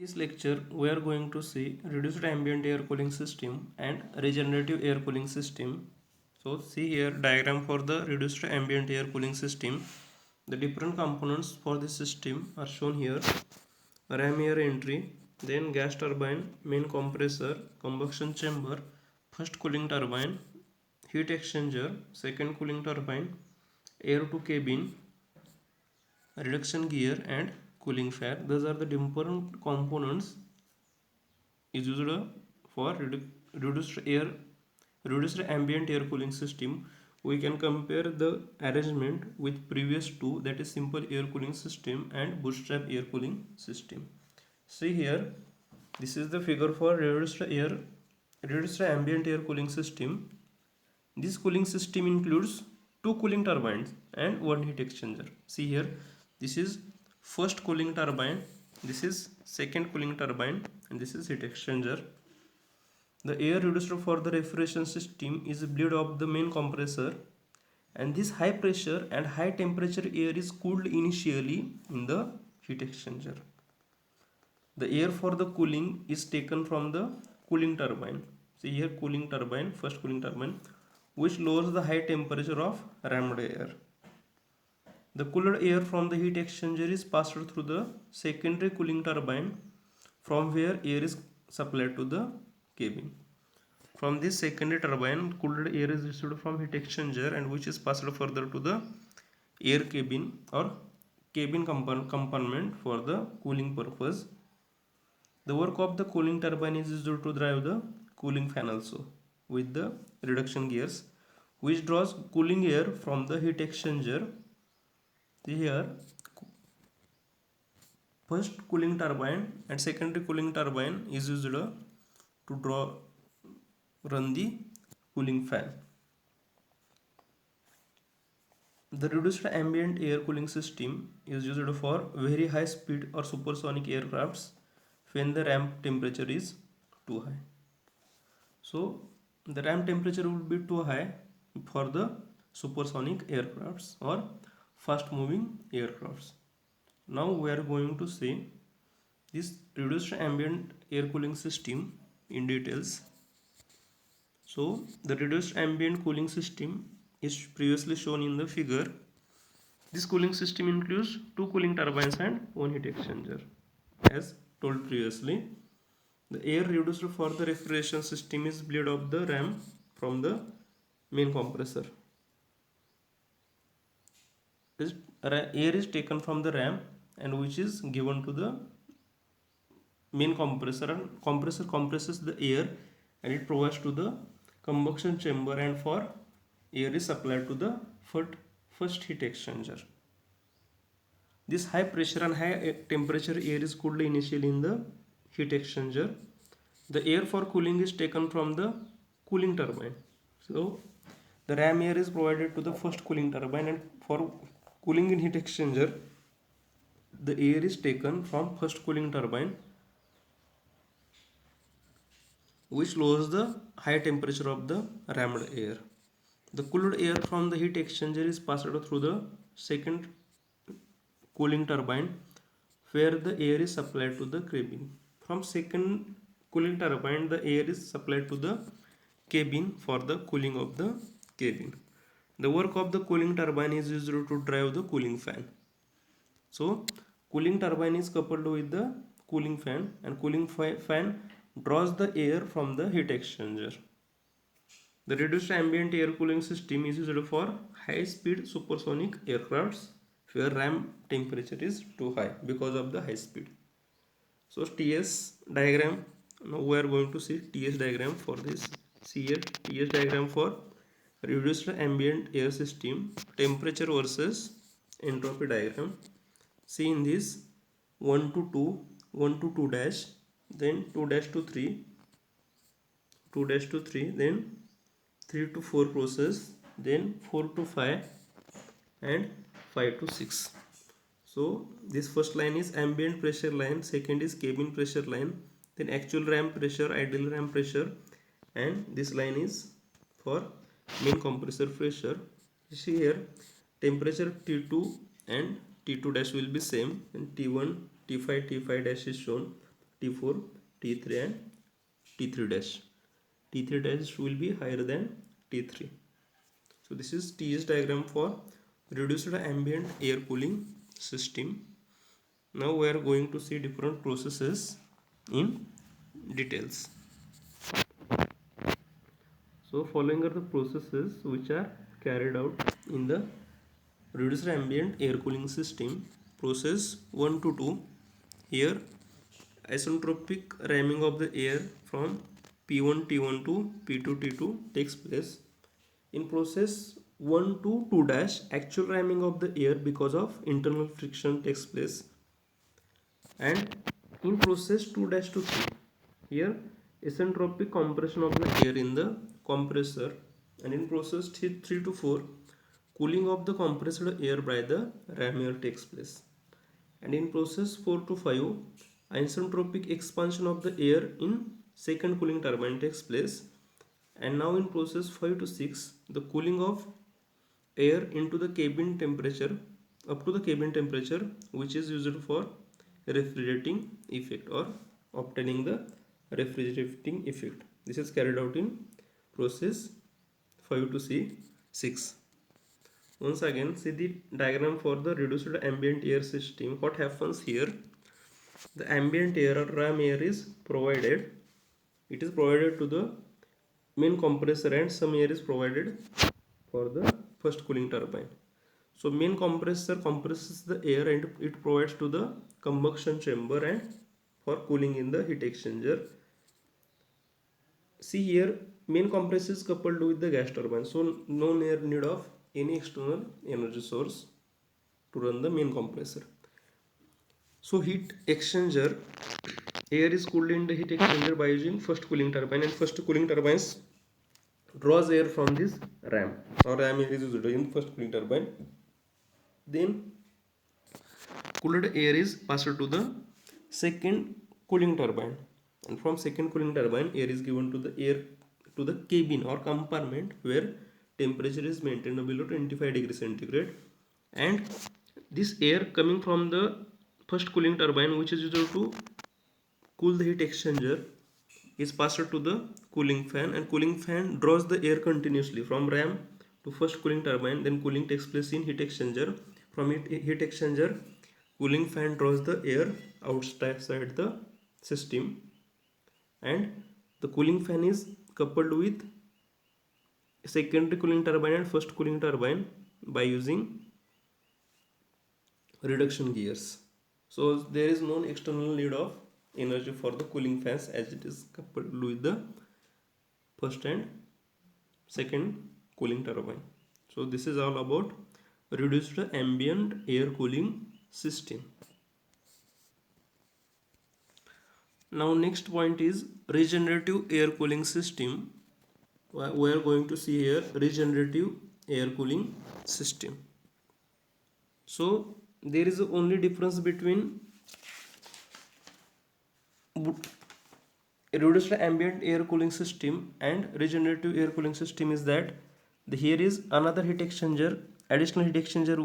This lecture we are going to see reduced ambient air cooling system and regenerative air cooling system. So see here diagram for the reduced ambient air cooling system. The different components for this system are shown here. Ram air entry, then gas turbine, main compressor, combustion chamber, first cooling turbine, heat exchanger, second cooling turbine, air to cabin, reduction gear and cooling fan. Those are the different components is used for reduced ambient air cooling system. We can compare the arrangement with previous two, that is simple air cooling system and bootstrap air cooling system. See here, this is the figure for reduced ambient air cooling system. This cooling system includes two cooling turbines and one heat exchanger. See here, this is first cooling turbine, this is second cooling turbine, and this is heat exchanger. The air reduced for the refrigeration system is bleed of the main compressor, and this high pressure and high temperature air is cooled initially in the heat exchanger. The air for the cooling is taken from the cooling turbine. See here, cooling turbine, first cooling turbine, which lowers the high temperature of rammed air. The cooled air from the heat exchanger is passed through the secondary cooling turbine, from where air is supplied to the cabin. From this secondary turbine, cooled air is received from heat exchanger and which is passed further to the air cabin or cabin compartment for the cooling purpose. The work of the cooling turbine is used to drive the cooling fan also with the reduction gears, which draws cooling air from the heat exchanger. Here, first cooling turbine and secondary cooling turbine is used to run the cooling fan. The reduced ambient air cooling system is used for very high speed or supersonic aircrafts when the ramp temperature is too high. So the ramp temperature will be too high for the supersonic aircrafts or fast moving aircrafts. Now we are going to see this reduced ambient air cooling system in details. So the reduced ambient cooling system is previously shown in the figure. This cooling system includes two cooling turbines and one heat exchanger. As told previously, the air reduced for the refrigeration system is bleed off the ram from the main compressor. This air is taken from the ram and which is given to the main compressor, and compressor compresses the air and it provides to the combustion chamber, and for air is supplied to the first heat exchanger. This high pressure and high temperature air is cooled initially in the heat exchanger. The air for cooling is taken from the cooling turbine. So the ram air is provided to the first cooling turbine, and for cooling in heat exchanger, the air is taken from first cooling turbine, which lowers the high temperature of the rammed air. The cooled air from the heat exchanger is passed through the second cooling turbine, where the air is supplied to the cabin. From second cooling turbine, the air is supplied to the cabin for the cooling of the cabin. The work of the cooling turbine is used to drive the cooling fan. So cooling turbine is coupled with the cooling fan, and cooling fan draws the air from the heat exchanger. The reduced ambient air cooling system is used for high speed supersonic aircrafts where ram temperature is too high because of the high speed. So TS diagram, now we are going to see TS diagram for this. See here, TS diagram for reduced ambient air system, temperature versus entropy diagram. See in this 1 to 2, 1 to 2 dash, then 2 dash to 3, 2 dash to 3, then 3 to 4 process, then 4 to 5 and 5 to 6. So this first line is ambient pressure line, second is cabin pressure line, then actual ram pressure, ideal ram pressure, and this line is for main compressor pressure. You see here temperature T2 and T2 dash will be same, and T1, T5 dash is shown. T4, T3 and T3 dash. T3 dash will be higher than T3. So this is TS diagram for reduced ambient air cooling system. Now we are going to see different processes in details. So following are the processes which are carried out in the reduced ambient air cooling system. Process 1 to 2. Here isentropic ramming of the air from P1 T1 to P2 T2 takes place. In process 1 to 2 dash, actual ramming of the air because of internal friction takes place. And in process 2 dash to 3, here isentropic compression of the air in the compressor. And in process 3 to 4, cooling of the compressed air by the ram air takes place. And in process 4 to 5, isentropic expansion of the air in second cooling turbine takes place. And now in process 5 to 6, the cooling of air into the cabin temperature up to the cabin temperature, which is used for refrigerating effect or obtaining the refrigerating effect. This is carried out in process 5 to 6. Once again, see the diagram for the reduced ambient air system. What happens here? The ambient air or ram air is provided. It is provided to the main compressor and some air is provided for the first cooling turbine. So main compressor compresses the air and it provides to the combustion chamber and for cooling in the heat exchanger. See here, main compressor is coupled with the gas turbine, so no need of any external energy source to run the main compressor. So heat exchanger, air is cooled in the heat exchanger by using first cooling turbine, and first cooling turbines draws air from this ram or ram air is used in first cooling turbine. Then cooled air is passed to the second cooling turbine, and from second cooling turbine air is given to the cabin or compartment where temperature is maintained below 25 degrees centigrade. And this air coming from the first cooling turbine, which is used to cool the heat exchanger, is passed to the cooling fan, and cooling fan draws the air continuously from ram to first cooling turbine. Then cooling takes place in heat exchanger. From heat exchanger, cooling fan draws the air outside the system, and the cooling fan is coupled with secondary cooling turbine and first cooling turbine by using reduction gears. So there is no external need of energy for the cooling fans as it is coupled with the first and second cooling turbine. So this is all about reduced ambient air cooling system. Now next point is regenerative air cooling system. We are going to see here regenerative air cooling system. So there is only difference between reduced ambient air cooling system and regenerative air cooling system is that here is another heat exchanger, additional heat exchanger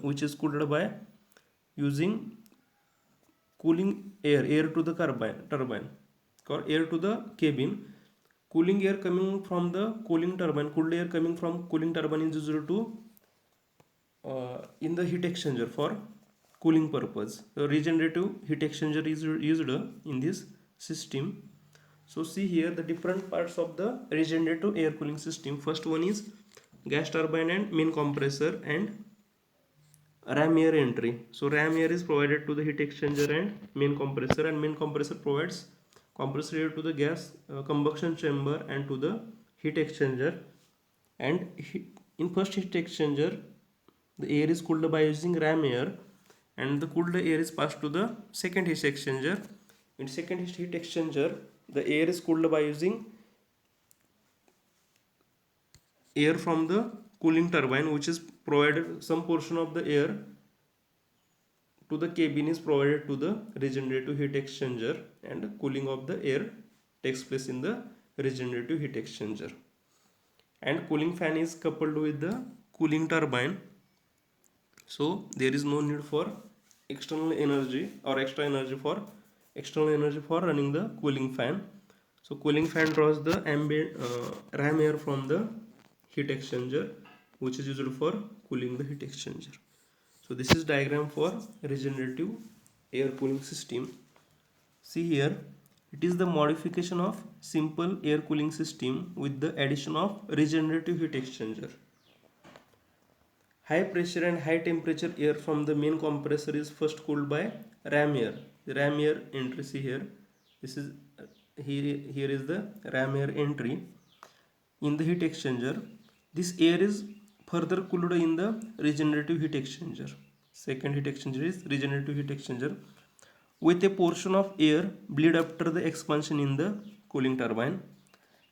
which is cooled by using cooling air to the turbine or air to the cabin. Cooling air coming from the cooling turbine, cooled air coming from cooling turbine is used to in the heat exchanger for cooling purpose. The regenerative heat exchanger is used in this system. So see here the different parts of the regenerative air cooling system. First one is gas turbine and main compressor and ram air entry. So ram air is provided to the heat exchanger and main compressor provides compressed air to the gas combustion chamber and to the heat exchanger. And in first heat exchanger, the air is cooled by using ram air, and the cooled air is passed to the second heat exchanger. In second heat exchanger, the air is cooled by using air from the cooling turbine, which is provided some portion of the air to the cabin is provided to the regenerative heat exchanger, and cooling of the air takes place in the regenerative heat exchanger. And cooling fan is coupled with the cooling turbine, so there is no need for external energy or extra energy for external energy for running the cooling fan. So cooling fan draws the ambient ram air from the heat exchanger, which is used for cooling the heat exchanger. So this is diagram for regenerative air cooling system. See here, it is the modification of simple air cooling system with the addition of regenerative heat exchanger. High pressure and high temperature air from the main compressor is first cooled by ram air. The ram air entry, see here, this is here is the ram air entry in the heat exchanger. This air is further cooled in the regenerative heat exchanger. Second heat exchanger is regenerative heat exchanger with a portion of air bleed after the expansion in the cooling turbine.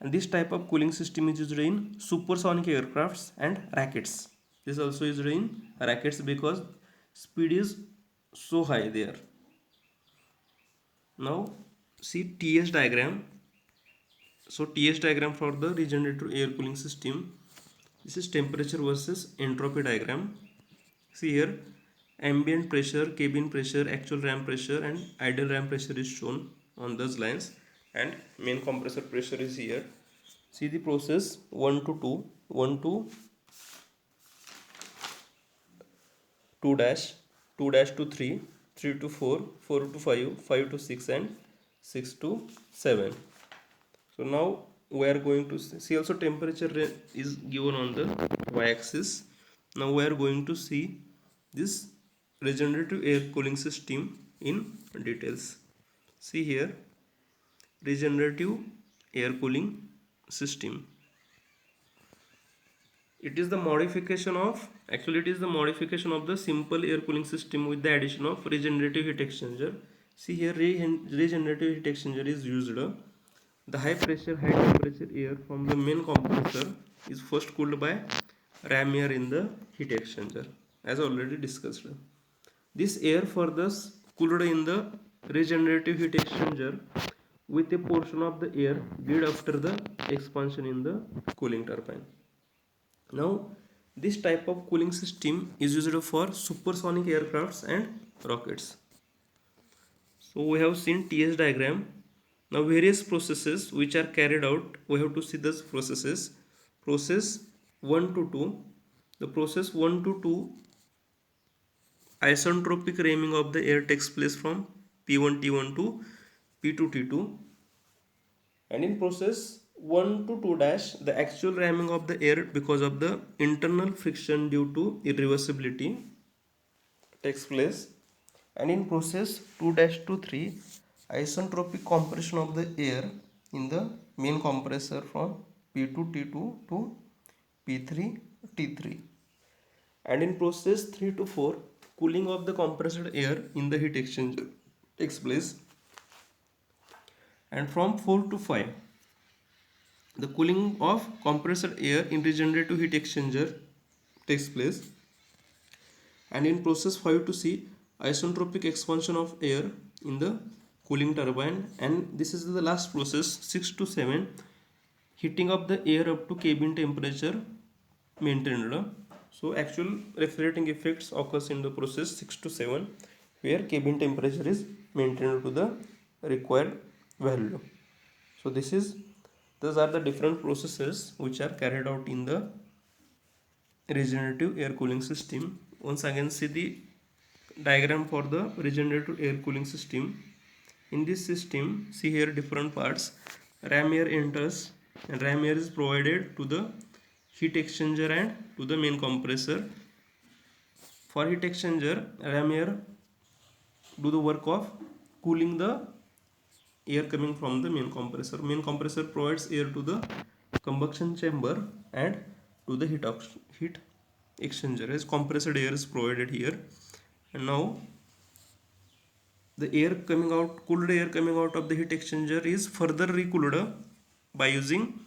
And this type of cooling system is used in supersonic aircrafts and rockets. This also is used in rockets because speed is so high there. Now see TS diagram. So TS diagram for the regenerative air cooling system. This is temperature versus entropy diagram. See here, ambient pressure, cabin pressure, actual ram pressure and ideal ram pressure is shown on those lines, and main compressor pressure is here. See the process 1 to 2, 1 to 2 dash, 2 dash to 3, 3 to 4, 4 to 5, 5 to 6 and 6 to 7. So now we are going to see also temperature is given on the y-axis. Now we are going to see this regenerative air cooling system in details. See here, regenerative air cooling system. It is the modification of, actually it is the modification of the simple air cooling system with the addition of regenerative heat exchanger. See here, regenerative heat exchanger is used. The high pressure, high temperature air from the main compressor is first cooled by ram air in the heat exchanger, as already discussed. This air further cooled in the regenerative heat exchanger with a portion of the air bleed after the expansion in the cooling turbine. Now, this type of cooling system is used for supersonic aircrafts and rockets. So we have seen TS diagram. Now various processes which are carried out, we have to see these processes. Process 1 to 2. The process 1 to 2, isentropic ramming of the air takes place from P1 T1 to P2 T2. And in process 1 to 2 dash, the actual ramming of the air because of the internal friction due to irreversibility takes place. And in process 2 dash to 3, isentropic compression of the air in the main compressor from P2 T2 to P3 T3. And in process 3 to 4, cooling of the compressed air in the heat exchanger takes place. And from 4 to 5, the cooling of compressed air in regenerative heat exchanger takes place. And in process 5 to 6, isentropic expansion of air in the cooling turbine. And this is the last process 6 to 7, heating of the air up to cabin temperature maintained. So actual refrigerating effects occurs in the process 6 to 7, where cabin temperature is maintained to the required value. So these are the different processes which are carried out in the regenerative air cooling system. Once again, see the diagram for the regenerative air cooling system. In this system, see here different parts. Ram air enters, and ram air is provided to the heat exchanger and to the main compressor. For heat exchanger, ram air do the work of cooling the air coming from the main compressor. Main compressor provides air to the combustion chamber and to the heat exchanger, as compressed air is provided here. And now the air coming out, cooled air coming out of the heat exchanger is further recooled by using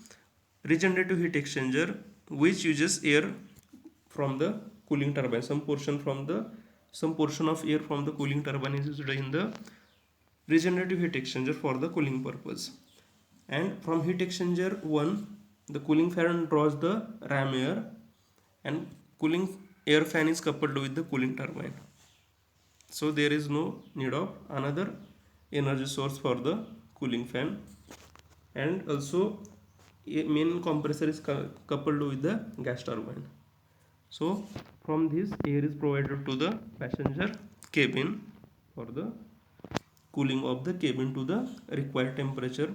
regenerative heat exchanger, which uses air from the cooling turbine. Some portion of air from the cooling turbine is used in the regenerative heat exchanger for the cooling purpose. And from heat exchanger 1, the cooling fan draws the ram air, and cooling air fan is coupled with the cooling turbine. So there is no need of another energy source for the cooling fan, and also a main compressor is coupled with the gas turbine. So from this, air is provided to the passenger cabin for the cooling of the cabin to the required temperature.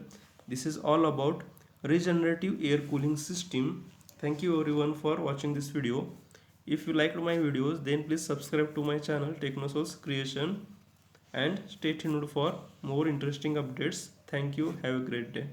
This is all about regenerative air cooling system. Thank you everyone for watching this video. If you liked my videos, then please subscribe to my channel Technosource Creation and stay tuned for more interesting updates. Thank you. Have a great day.